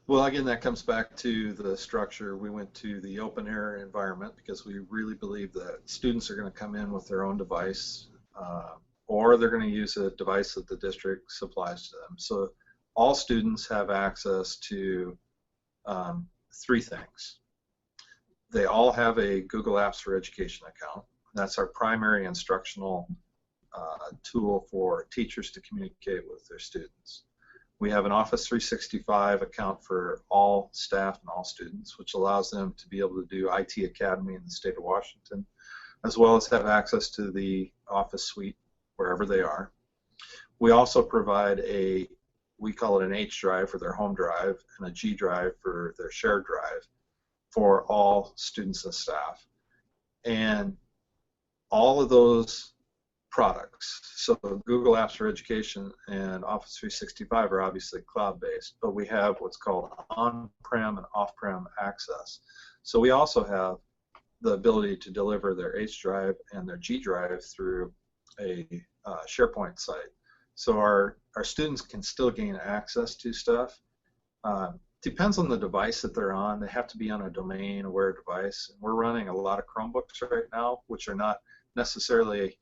Well, again, that comes back to the structure. We went to the open air environment because we really believe that students are going to come in with their own device, or they're going to use a device that the district supplies to them. So all students have access to three things. They all have a Google Apps for Education account. That's our primary instructional tool for teachers to communicate with their students. We have an Office 365 account for all staff and all students, which allows them to be able to do IT Academy in the state of Washington, as well as have access to the Office suite wherever they are. We also provide we call it an H drive for their home drive and a G drive for their shared drive for all students and staff. And all of those products, so Google Apps for Education and Office 365 are obviously cloud-based, but we have what's called on-prem and off-prem access. So we also have the ability to deliver their H drive and their G drive through a SharePoint site. So our students can still gain access to stuff. Depends on the device that they're on. They have to be on a domain-aware device. And we're running a lot of Chromebooks right now, which are not necessarily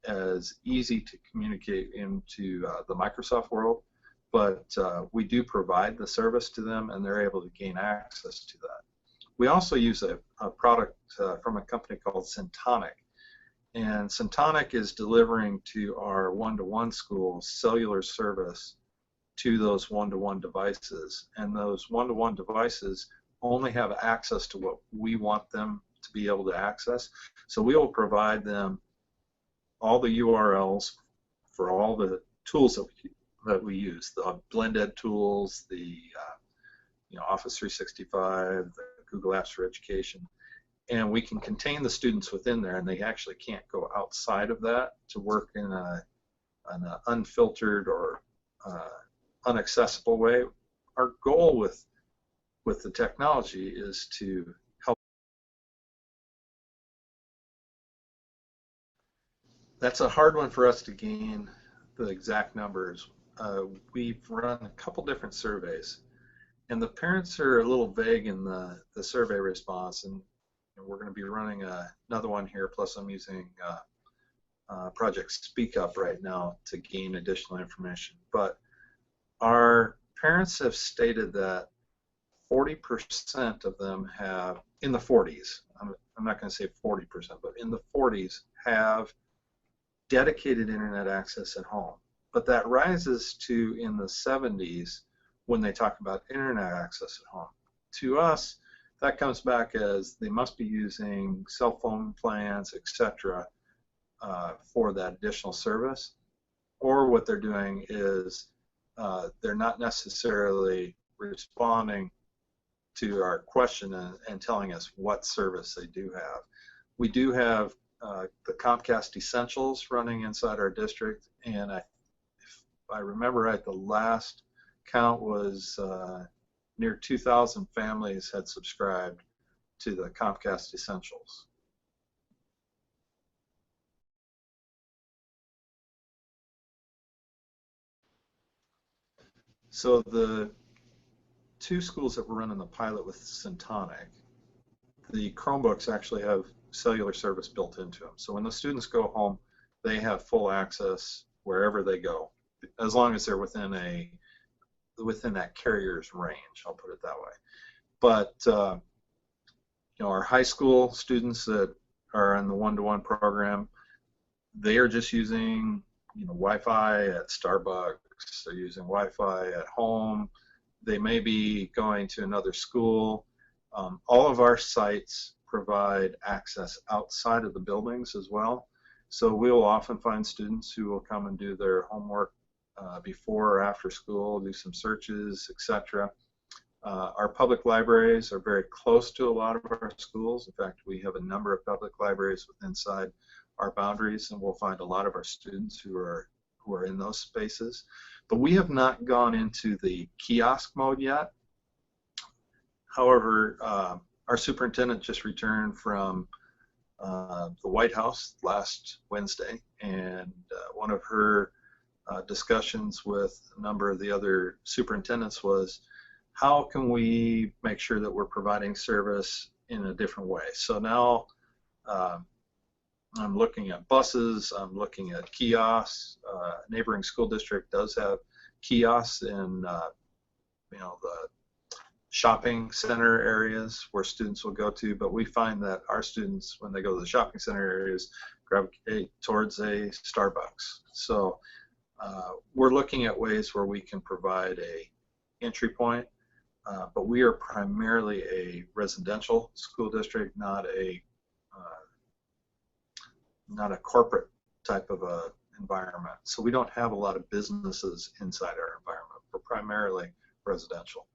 as easy to communicate into the Microsoft world, but we do provide the service to them, and they're able to gain access to that. We also use a product from a company called Syntonic, and Syntonic is delivering to our one-to-one schools cellular service to those one-to-one devices, and those one-to-one devices only have access to what we want them to be able to access. So we will provide them all the URLs for all the tools that we use, the blended tools, the Office 365, the Google Apps for Education, and we can contain the students within there, and they actually can't go outside of that to work in an unfiltered or unaccessible way. Our goal with the technology is to help. That's a hard one for us to gain the exact numbers. We've run a couple different surveys, and the parents are a little vague in the survey response, and we're going to be running another one here, plus I'm using Project Speak Up right now to gain additional information. But our parents have stated that 40% of them have, in the 40s, I'm not going to say 40%, but in the 40s have dedicated internet access at home. But that rises to in the 70s when they talk about internet access at home. To us, that comes back as they must be using cell phone plans, etc., for that additional service, or what they're doing is they're not necessarily responding to our question and telling us what service they do have. We do have the Comcast Essentials running inside our district, and if I remember right, the last count was near 2,000 families had subscribed to the Comcast Essentials. So the two schools that we're running the pilot with Syntonic, the Chromebooks actually have cellular service built into them. So when the students go home, they have full access wherever they go, as long as they're within that carrier's range. I'll put it that way. But our high school students that are in the one-to-one program, they are just using Wi-Fi at Starbucks. They're using Wi-Fi at home. They may be going to another school. All of our sites provide access outside of the buildings as well. So we'll often find students who will come and do their homework before or after school, do some searches, etc. Our public libraries are very close to a lot of our schools. In fact, we have a number of public libraries inside our boundaries, and we'll find a lot of our students who are in those spaces. But we have not gone into the kiosk mode yet. However, our superintendent just returned from the White House last Wednesday, and one of her discussions with a number of the other superintendents was how can we make sure that we're providing service in a different way? So now I'm looking at buses, I'm looking at kiosks. Neighboring school district does have kiosks in the shopping center areas where students will go to, but we find that our students, when they go to the shopping center areas, gravitate towards a Starbucks. So we're looking at ways where we can provide a entry point, but we are primarily a residential school district, not a corporate type of a environment. So we don't have a lot of businesses inside our environment. We're primarily residential.